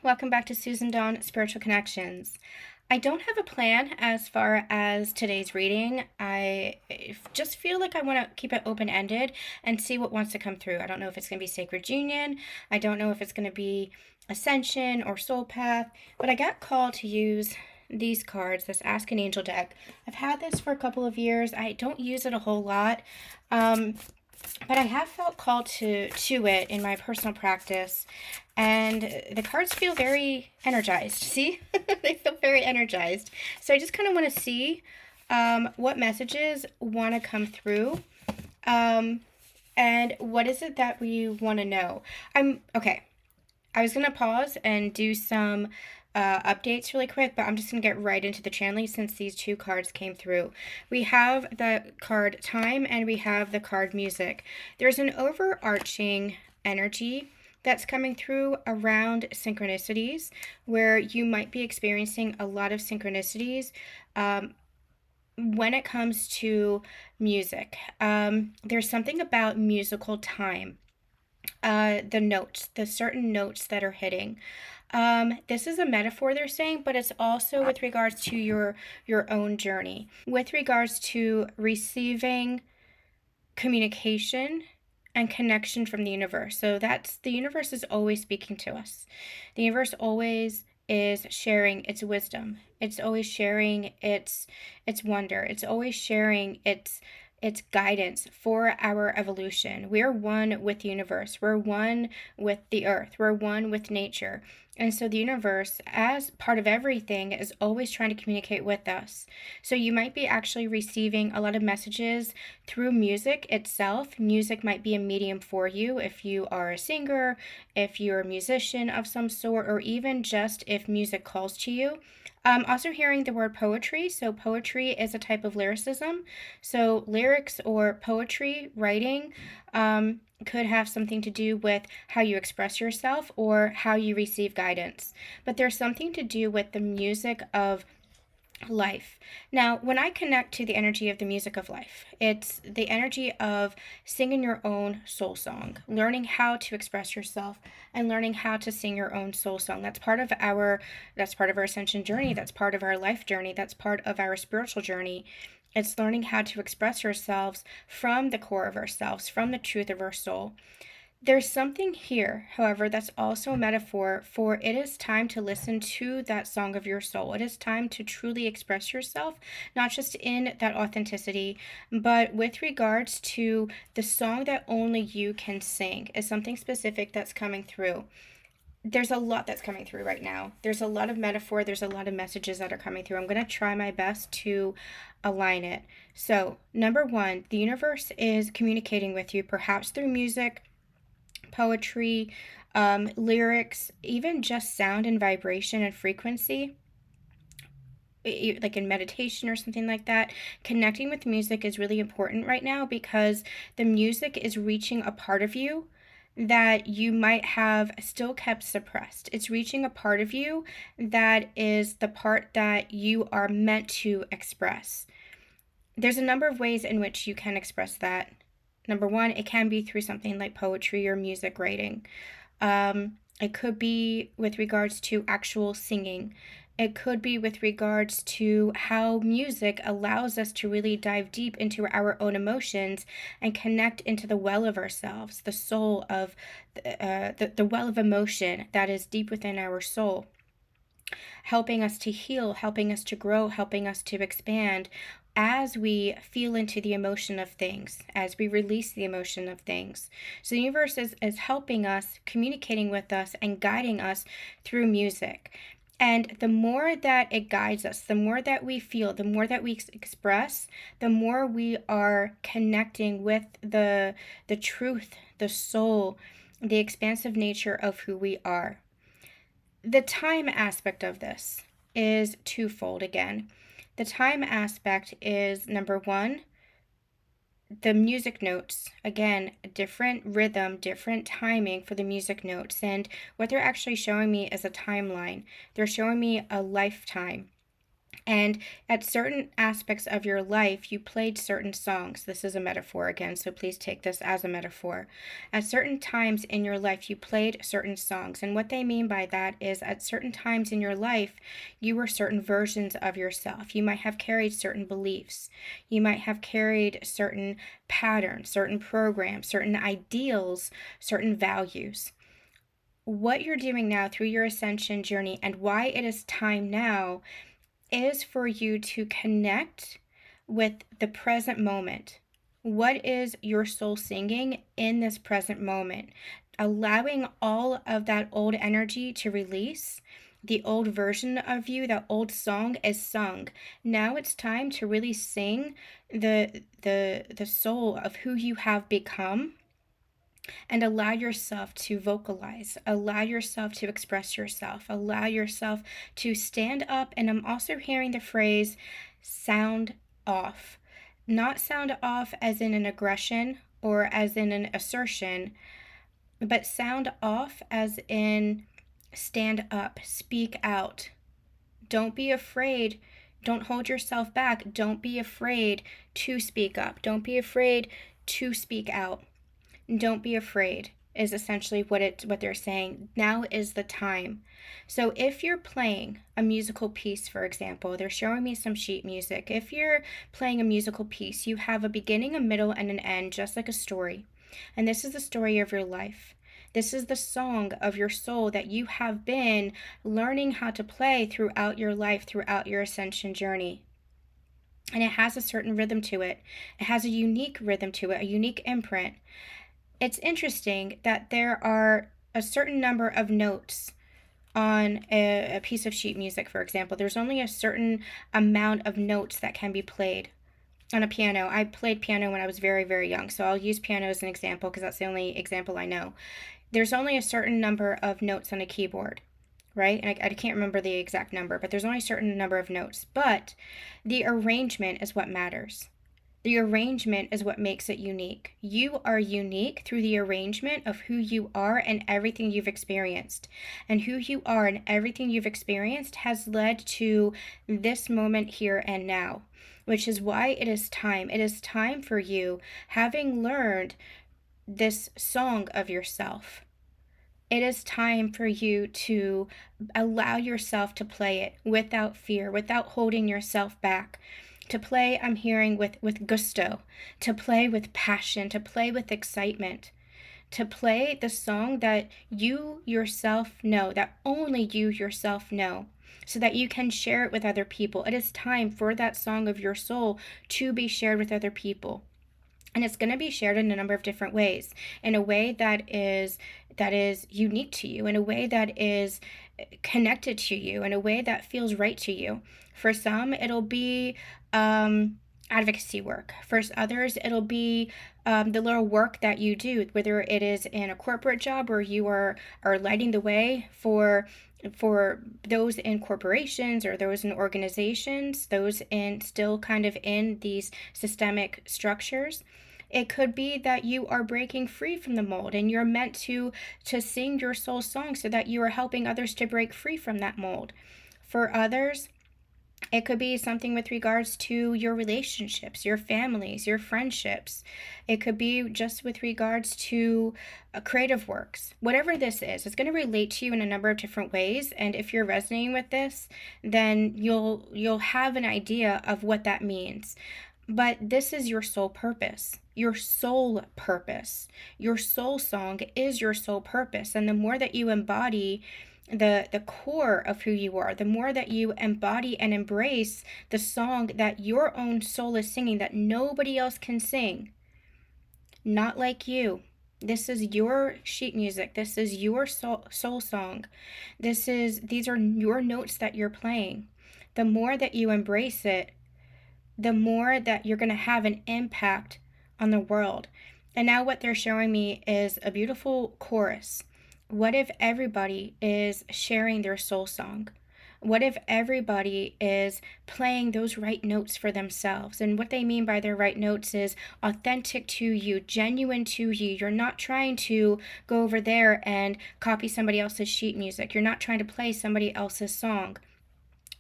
Welcome back to Susan Dawn Spiritual Connections. I don't have a plan as far as today's reading. I just feel like I want to keep it open-ended and see what wants to come through. I don't know if it's going to be Sacred Union. I don't know if it's going to be Ascension or Soul Path, but I got called to use these cards, this Ask an Angel deck. I've had this for a couple of years. I don't use it a whole lot. But I have felt called to it in my personal practice, and the cards feel very energized. See? They feel very energized. So I just kind of want to see what messages want to come through, and what is it that we want to know. Okay. I was going to pause and do some updates really quick, but I'm just going to get right into the channeling since these two cards came through. We have the card Time and we have the card Music. There's an overarching energy that's coming through around synchronicities, where you might be experiencing a lot of synchronicities when it comes to music. There's something about musical time. The notes, the certain notes that are hitting. This is a metaphor they're saying, but it's also with regards to your own journey, with regards to receiving communication and connection from the universe. So that's, the universe is always speaking to us. The universe always is sharing its wisdom. It's always sharing its wonder. It's always sharing its guidance for our evolution. We're one with the universe. We're one with the earth. We're one with nature. And so the universe, as part of everything, is always trying to communicate with us. So you might be actually receiving a lot of messages through music itself. Music might be a medium for you if you are a singer, if you're a musician of some sort, or even just if music calls to you. Also hearing the word poetry. So poetry is a type of lyricism. So lyrics or poetry writing could have something to do with how you express yourself or how you receive guidance. But there's something to do with the music of life. Now, when I connect to the energy of the music of life, it's the energy of singing your own soul song, learning how to express yourself and learning how to sing your own soul song. That's part of our ascension journey, that's part of our life journey, that's part of our spiritual journey. It's learning how to express ourselves from the core of ourselves, from the truth of our soul. There's something here, however, that's also a metaphor for it is time to listen to that song of your soul. It is time to truly express yourself, not just in that authenticity, but with regards to the song that only you can sing is something specific that's coming through. There's a lot that's coming through right now. There's a lot of metaphor. There's a lot of messages that are coming through. I'm going to try my best to align it. So, number one, the universe is communicating with you, perhaps through music, poetry, lyrics, even just sound and vibration and frequency, like in meditation or something like that. Connecting with music is really important right now because the music is reaching a part of you that you might have still kept suppressed. It's reaching a part of you that is the part that you are meant to express. There's a number of ways in which you can express that. Number one, it can be through something like poetry or music writing. It could be with regards to actual singing. It could be with regards to how music allows us to really dive deep into our own emotions and connect into the well of ourselves, the soul of the well of emotion that is deep within our soul, helping us to heal, helping us to grow, helping us to expand as we feel into the emotion of things, as we release the emotion of things. So the universe is helping us, communicating with us, and guiding us through music. And the more that it guides us, the more that we feel, the more that we express, the more we are connecting with the truth, the soul, the expansive nature of who we are. The time aspect of this is twofold again. The time aspect is, number one, the music notes. Again, different rhythm, different timing for the music notes. And what they're actually showing me is a timeline. They're showing me a lifetime. And at certain aspects of your life, you played certain songs. This is a metaphor again, so please take this as a metaphor. At certain times in your life, you played certain songs. And what they mean by that is at certain times in your life, you were certain versions of yourself. You might have carried certain beliefs. You might have carried certain patterns, certain programs, certain ideals, certain values. What you're doing now through your ascension journey and why it is time now is for you to connect with the present moment. What is your soul singing in this present moment? Allowing all of that old energy to release. The old version of you, that old song is sung. Now it's time to really sing the soul of who you have become, and allow yourself to vocalize, allow yourself to express yourself, allow yourself to stand up. And I'm also hearing the phrase sound off. Not sound off as in an aggression or as in an assertion, but sound off as in stand up, speak out. Don't be afraid. Don't hold yourself back. Don't be afraid to speak up. Don't be afraid to speak out. Don't be afraid is essentially what they're saying. Now is the time. So if you're playing a musical piece, for example, they're showing me some sheet music. If you're playing a musical piece, you have a beginning, a middle, and an end, just like a story. And this is the story of your life. This is the song of your soul that you have been learning how to play throughout your life, throughout your ascension journey. And it has a certain rhythm to it. It has a unique rhythm to it, a unique imprint. It's interesting that there are a certain number of notes on a piece of sheet music, for example. There's only a certain amount of notes that can be played on a piano. I played piano when I was very, very young, so I'll use piano as an example because that's the only example I know. There's only a certain number of notes on a keyboard, right? And I can't remember the exact number, but there's only a certain number of notes. But the arrangement is what matters. The arrangement is what makes it unique. You are unique through the arrangement of who you are and everything you've experienced. And who you are and everything you've experienced has led to this moment here and now, which is why it is time. It is time for you, having learned this song of yourself. It is time for you to allow yourself to play it without fear, without holding yourself back. To play, I'm hearing, with gusto, to play with passion, to play with excitement, to play the song that you yourself know, that only you yourself know, so that you can share it with other people. It is time for that song of your soul to be shared with other people. And it's going to be shared in a number of different ways, in a way that is unique to you, in a way that is connected to you, in a way that feels right to you. For some, it'll be advocacy work. For others, it'll be the little work that you do, whether it is in a corporate job or you are lighting the way for those in corporations or those in organizations, those in still kind of in these systemic structures. It could be that you are breaking free from the mold and you're meant to sing your soul song so that you are helping others to break free from that mold. For others, it could be something with regards to your relationships, your families, your friendships. It could be just with regards to creative works. Whatever this is, it's going to relate to you in a number of different ways. And if you're resonating with this, then you'll have an idea of what that means. But this is your soul purpose. Your soul purpose. Your soul song is your soul purpose. And the more that you embody the core of who you are, the more that you embody and embrace the song that your own soul is singing that nobody else can sing, not like you. This is your sheet music. This is your soul song. These are your notes that you're playing. The more that you embrace it, the more that you're going to have an impact on the world. And now what they're showing me is a beautiful chorus. What if everybody is sharing their soul song? What if everybody is playing those right notes for themselves? And what they mean by their right notes is authentic to you, genuine to you. You're not trying to go over there and copy somebody else's sheet music. You're not trying to play somebody else's song.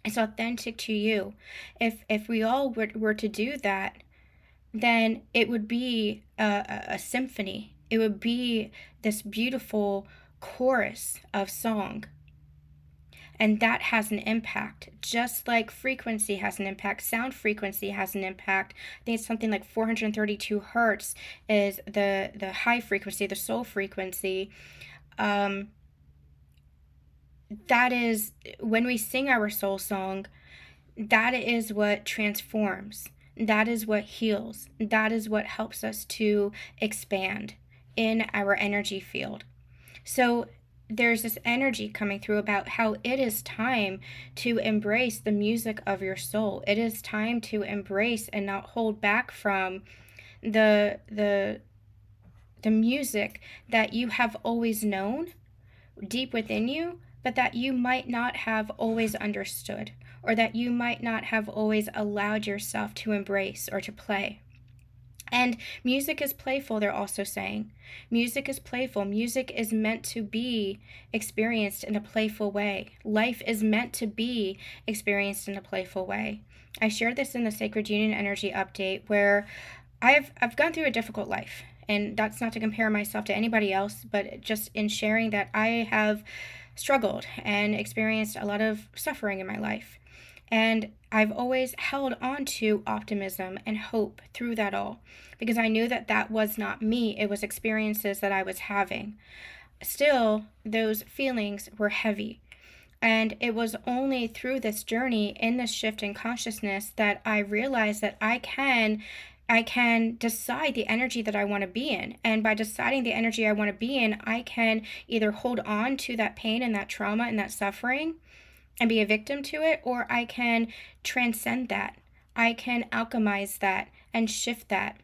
It's authentic to you. If we all were to do that, then it would be a symphony. It would be this beautiful chorus of song. And that has an impact, just like frequency has an impact. Sound frequency has an impact. I think it's something like 432 hertz is the high frequency, the soul frequency. That is, when we sing our soul song, that is what transforms. That is what heals. That is what helps us to expand in our energy field. So there's this energy coming through about how it is time to embrace the music of your soul. It is time to embrace and not hold back from the music that you have always known deep within you, but that you might not have always understood, or that you might not have always allowed yourself to embrace or to play. And music is playful, they're also saying. Music is playful. Music is meant to be experienced in a playful way. Life is meant to be experienced in a playful way. I shared this in the Sacred Union Energy Update, where I've gone through a difficult life. And that's not to compare myself to anybody else, but just in sharing that I have struggled and experienced a lot of suffering in my life. And I've always held on to optimism and hope through that all, because I knew that that was not me. It was experiences that I was having. Still, those feelings were heavy. And it was only through this journey, in this shift in consciousness, that I realized that I can decide the energy that I want to be in. And by deciding the energy I want to be in, I can either hold on to that pain and that trauma and that suffering and be a victim to it, or I can transcend that. I can alchemize that and shift that.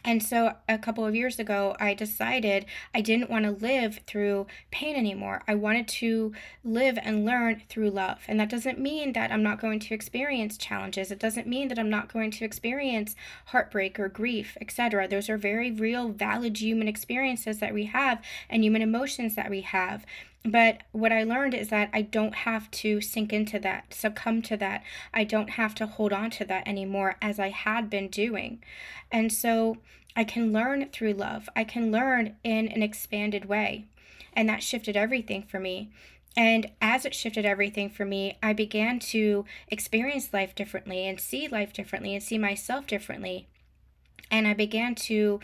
And so a couple of years ago, I decided I didn't want to live through pain anymore. I wanted to live and learn through love. And that doesn't mean that I'm not going to experience challenges. It doesn't mean that I'm not going to experience heartbreak or grief, etc. Those are very real, valid human experiences that we have and human emotions that we have. But what I learned is that I don't have to sink into that, succumb to that. I don't have to hold on to that anymore as I had been doing. And so I can learn through love. I can learn in an expanded way. And that shifted everything for me. And as it shifted everything for me, I began to experience life differently and see life differently and see myself differently. And I began to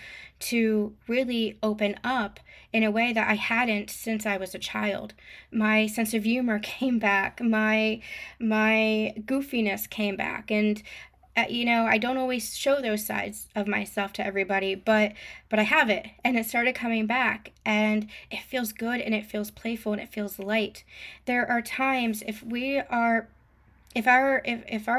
really open up in a way that I hadn't since I was a child. My sense of humor came back. My goofiness came back. And I don't always show those sides of myself to everybody, but I have it, and it started coming back, and it feels good, and it feels playful, and it feels light. There are times if our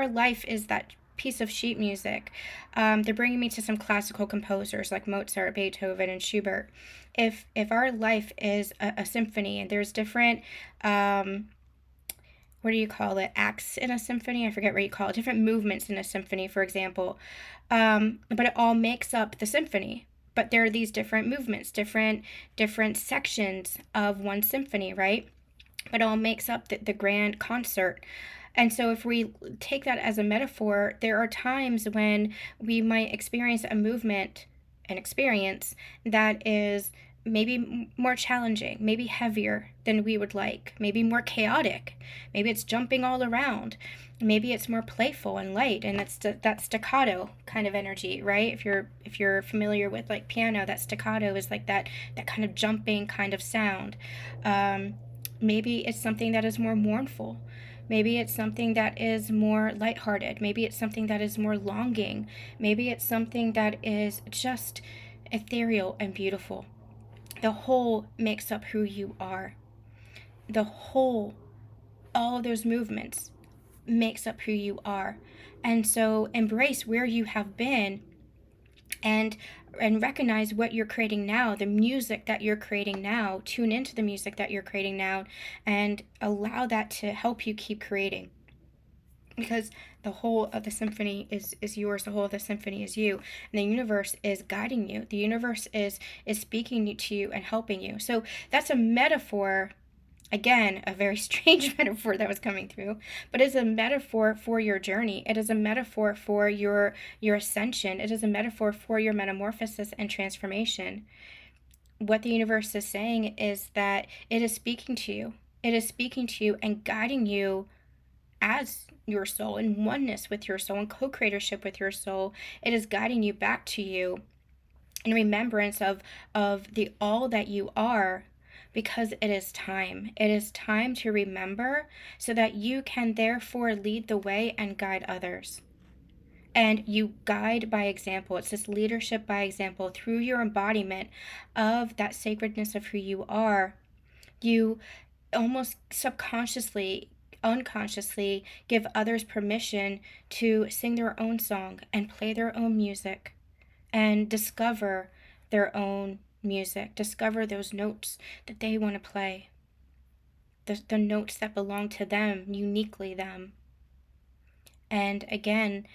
life is that piece of sheet music, they're bringing me to some classical composers like Mozart, Beethoven, and Schubert. If our life is a symphony, and there's different what do you call it, acts in a symphony? I forget what you call it, different movements in a symphony, for example. But it all makes up the symphony. But there are these different movements, different sections of one symphony, right? But it all makes up the grand concert. And so if we take that as a metaphor, there are times when we might experience a movement, an experience that is maybe more challenging, maybe heavier than we would like, maybe more chaotic, maybe it's jumping all around, maybe it's more playful and light, and that's that staccato kind of energy, right? If you're familiar with like piano, that staccato is like that kind of jumping kind of sound. Maybe it's something that is more mournful. Maybe it's something that is more lighthearted. Maybe it's something that is more longing. Maybe it's something that is just ethereal and beautiful. The whole makes up who you are. The whole, all of those movements makes up who you are. And so embrace where you have been and recognize what you're creating now, the music that you're creating now. Tune into the music that you're creating now and allow that to help you keep creating. Because the whole of the symphony is yours, the whole of the symphony is you, and the universe is guiding you. The universe is speaking to you and helping you. So that's a metaphor Again, a very strange metaphor that was coming through, but it's a metaphor for your journey. It is a metaphor for your ascension. It is a metaphor for your metamorphosis and transformation. What the universe is saying is that it is speaking to you. It is speaking to you and guiding you as your soul, in oneness with your soul, in co-creatorship with your soul. It is guiding you back to you in remembrance of the all that you are, because it is time. It is time to remember so that you can therefore lead the way and guide others. And you guide by example. It's this leadership by example through your embodiment of that sacredness of who you are. You almost subconsciously, unconsciously give others permission to sing their own song and play their own music and discover their own music, discover those notes that they want to play, the notes that belong to them, uniquely them. And again,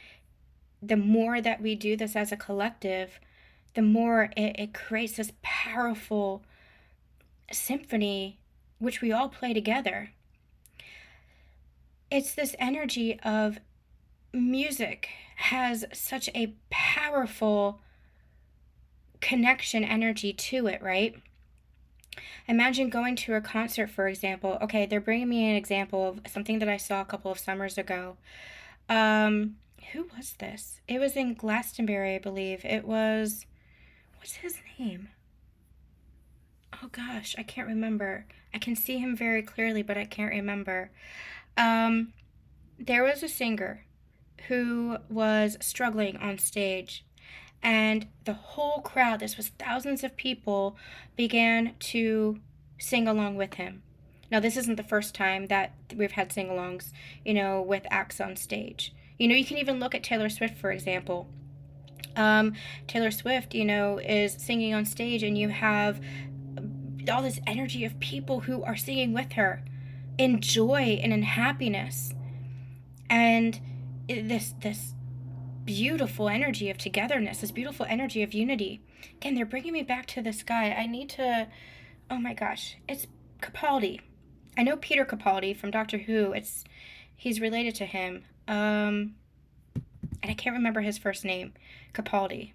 the more that we do this as a collective, the more it creates this powerful symphony which we all play together. It's this energy of music has such a powerful connection energy to it, right? Imagine going to a concert, for example. Okay, they're bringing me an example of something that I saw a couple of summers ago. Who was this? It was in Glastonbury, I believe. It was, what's his name? Oh gosh, I can't remember. I can see him very clearly, but I can't remember. There was a singer who was struggling on stage, and the whole crowd, this was thousands of people, began to sing along with him. Now, this isn't the first time that we've had sing-alongs, with acts on stage. You can even look at Taylor Swift, for example. Taylor Swift, is singing on stage, and you have all this energy of people who are singing with her in joy and in happiness. And this beautiful energy of togetherness, this beautiful energy of unity. Again, they're bringing me back to this guy. I need to, oh my gosh, it's Capaldi. I know Peter Capaldi from Doctor Who. He's related to him. And I can't remember his first name. Capaldi.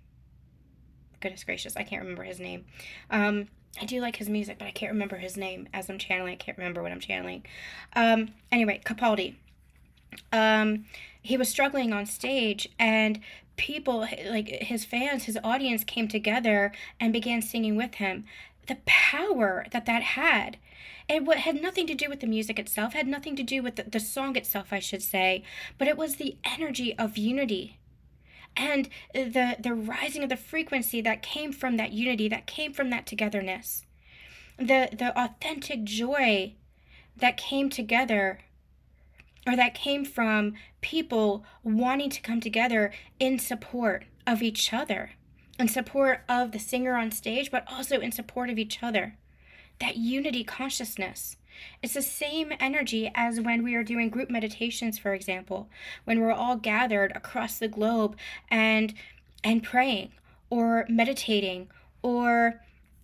Goodness gracious, I can't remember his name. I do like his music, but I can't remember his name as I'm channeling. I can't remember what I'm channeling. Anyway, Capaldi. He was struggling on stage, and people, like his fans, his audience, came together and began singing with him. The power that had. It had nothing to do with the music itself, had nothing to do with the song itself, I should say, but it was the energy of unity. And the rising of the frequency that came from that unity, that came from that togetherness. The authentic joy that came together, or that came from people wanting to come together in support of each other, in support of the singer on stage, but also in support of each other. That unity consciousness. It's the same energy as when we are doing group meditations, for example, when we're all gathered across the globe and praying or meditating or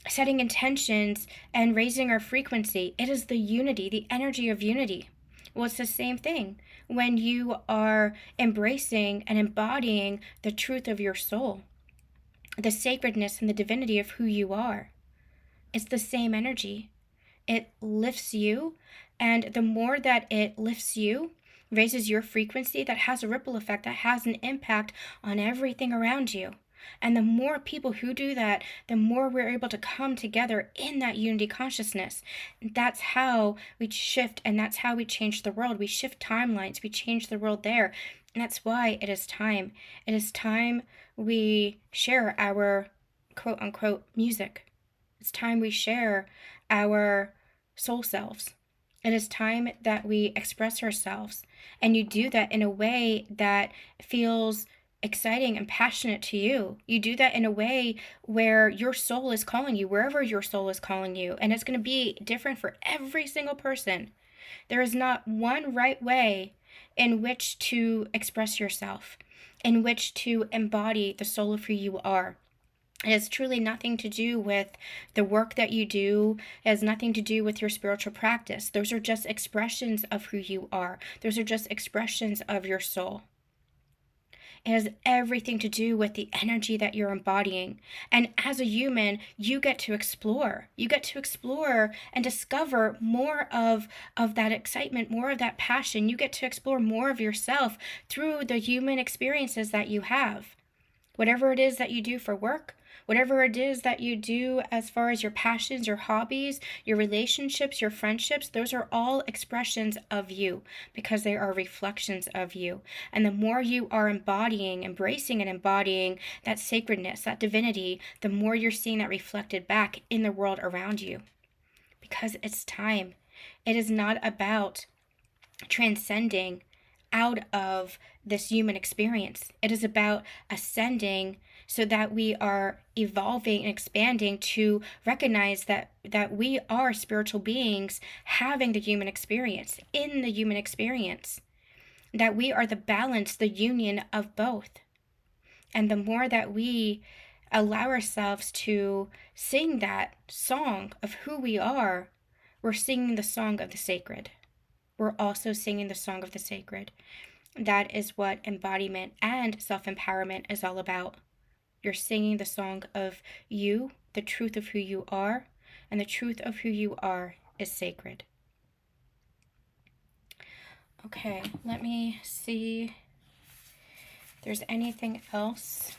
setting intentions and raising our frequency. It is the unity, the energy of unity. Well, it's the same thing when you are embracing and embodying the truth of your soul, the sacredness and the divinity of who you are. It's the same energy. It lifts you, and the more that it lifts you, raises your frequency, that has a ripple effect, that has an impact on everything around you. And the more people who do that, the more we're able to come together in that unity consciousness. That's how we shift, and that's how we change the world. We shift timelines, we change the world there. And that's why it is time. It is time we share our quote unquote music. It's time we share our soul selves. It is time that we express ourselves. And you do that in a way that feels exciting and passionate to you. You do that in a way where your soul is calling you, wherever your soul is calling you. And it's going to be different for every single person. There is not one right way in which to express yourself, in which to embody the soul of who you are. It has truly nothing to do with the work that you do. It has nothing to do with your spiritual practice. Those are just expressions of who you are. Those are just expressions of your soul. It has everything to do with the energy that you're embodying. And as a human, you get to explore. You get to explore and discover more of that excitement, more of that passion. You get to explore more of yourself through the human experiences that you have. Whatever it is that you do for work, whatever it is that you do as far as your passions, your hobbies, your relationships, your friendships, those are all expressions of you because they are reflections of you. And the more you are embodying, embracing and embodying that sacredness, that divinity, the more you're seeing that reflected back in the world around you. Because it's time. It is not about transcending out of this human experience. It is about ascending so that we are evolving and expanding to recognize that we are spiritual beings having the human experience, in the human experience, that we are the balance, the union of both. And the more that we allow ourselves to sing that song of who we are, we're singing the song of the sacred. We're also singing the song of the sacred. That is what embodiment and self-empowerment is all about. You're singing the song of you, the truth of who you are, and the truth of who you are is sacred. Okay, let me see if there's anything else.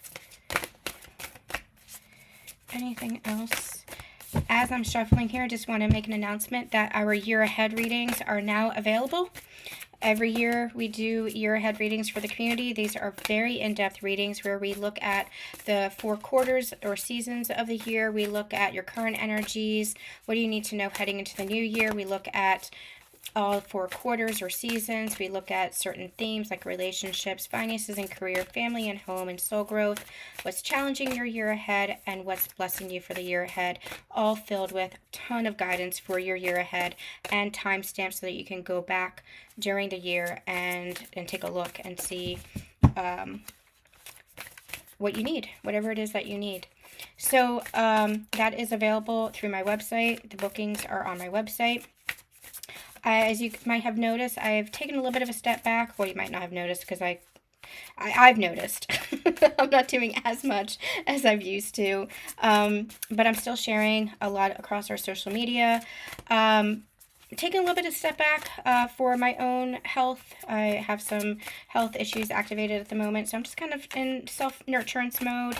As I'm shuffling here, I just want to make an announcement that our year ahead readings are now available. Every year we do year ahead readings for the community. These are very in-depth readings where we look at the 4 quarters or seasons of the year. We look at your current energies. What do you need to know heading into the new year? We look at all 4 quarters or seasons. We look at certain themes like relationships, finances and career, family and home, and soul growth, what's challenging your year ahead, and what's blessing you for the year ahead, all filled with a ton of guidance for your year ahead and timestamps so that you can go back during the year and take a look and see what you need, whatever it is that you need. So that is available through my website. The bookings are on my website. As you might have noticed, I've taken a little bit of a step back. Well, you might not have noticed because I've noticed. I'm not doing as much as I've used to. But I'm still sharing a lot across our social media. Taking a little bit of step back for my own health. I have some health issues activated at the moment, so I'm just kind of in self-nurturance mode.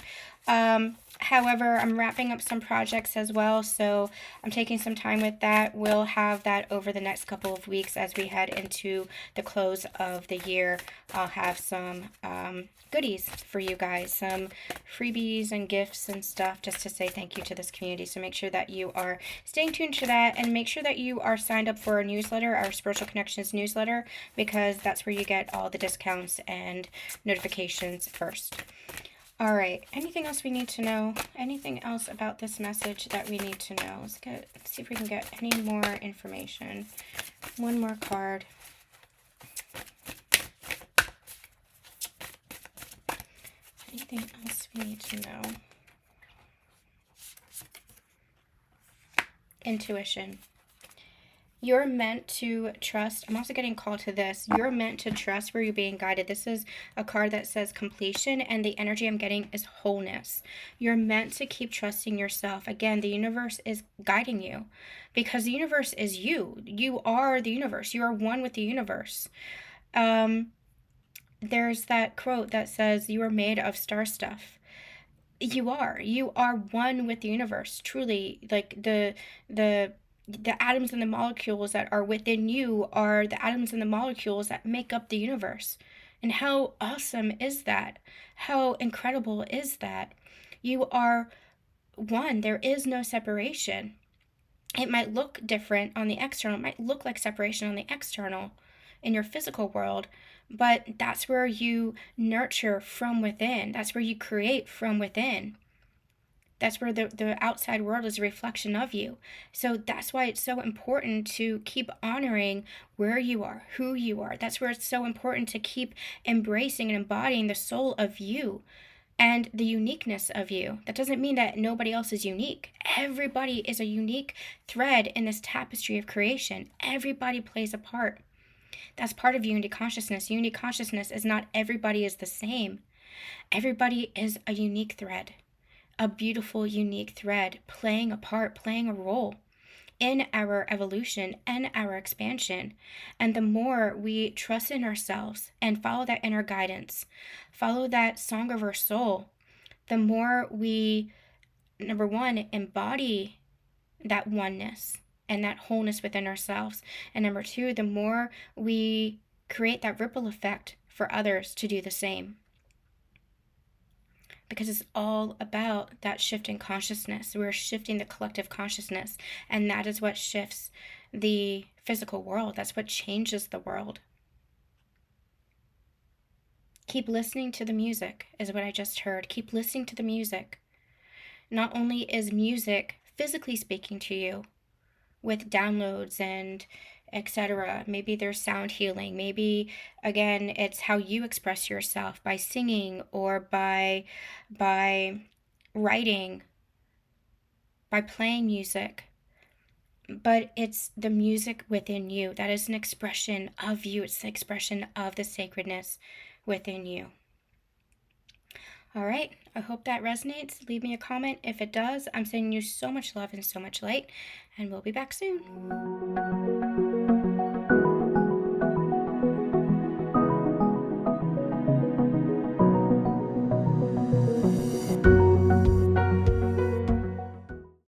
However, I'm wrapping up some projects as well, so I'm taking some time with that. We'll have that over the next couple of weeks as we head into the close of the year. I'll have some goodies for you guys, some freebies and gifts and stuff just to say thank you to this community. So make sure that you are staying tuned to that, and make sure that you are signed up for our newsletter, our Spiritual Connections newsletter, because that's where you get all the discounts and notifications first. All right, anything else we need to know? Anything else about this message that we need to know? Let's see if we can get any more information. One more card. Anything else we need to know? Intuition. You're meant to trust. I'm also getting called to this. You're meant to trust where you're being guided. This is a card that says completion, and the energy I'm getting is wholeness. You're meant to keep trusting yourself. Again, the universe is guiding you because the universe is you. You are the universe. You are one with the universe. There's that quote that says, you are made of star stuff. You are one with the universe. Truly, like the atoms and the molecules that are within you are the atoms and the molecules that make up the universe. And how awesome is that? How incredible is that? You are one. There is no separation. It might look different on the external. It might look like separation on the external in your physical world, but that's where you nurture from within. That's where you create from within. That's where the outside world is a reflection of you. So that's why it's so important to keep honoring where you are, who you are. That's where it's so important to keep embracing and embodying the soul of you. and the uniqueness of you. That doesn't mean that nobody else is unique. Everybody is a unique thread in this tapestry of creation. Everybody plays a part. That's part of unity consciousness. Unity consciousness is not everybody is the same. Everybody is a unique thread, a beautiful, unique thread, playing a part, playing a role in our evolution and our expansion. And the more we trust in ourselves and follow that inner guidance, follow that song of our soul, the more we, number one, embody that oneness and that wholeness within ourselves. And number two, the more we create that ripple effect for others to do the same. Because it's all about that shift in consciousness. We're shifting the collective consciousness, and that is what shifts the physical world. That's what changes the world. Keep listening to the music, is what I just heard. Keep listening to the music. Not only is music physically speaking to you with downloads and etc. Maybe there's sound healing. Maybe, again, it's how you express yourself by singing or by writing, by playing music. But it's the music within you. That is an expression of you. It's the expression of the sacredness within you. All right, I hope that resonates. Leave me a comment if it does. I'm sending you so much love and so much light, and we'll be back soon.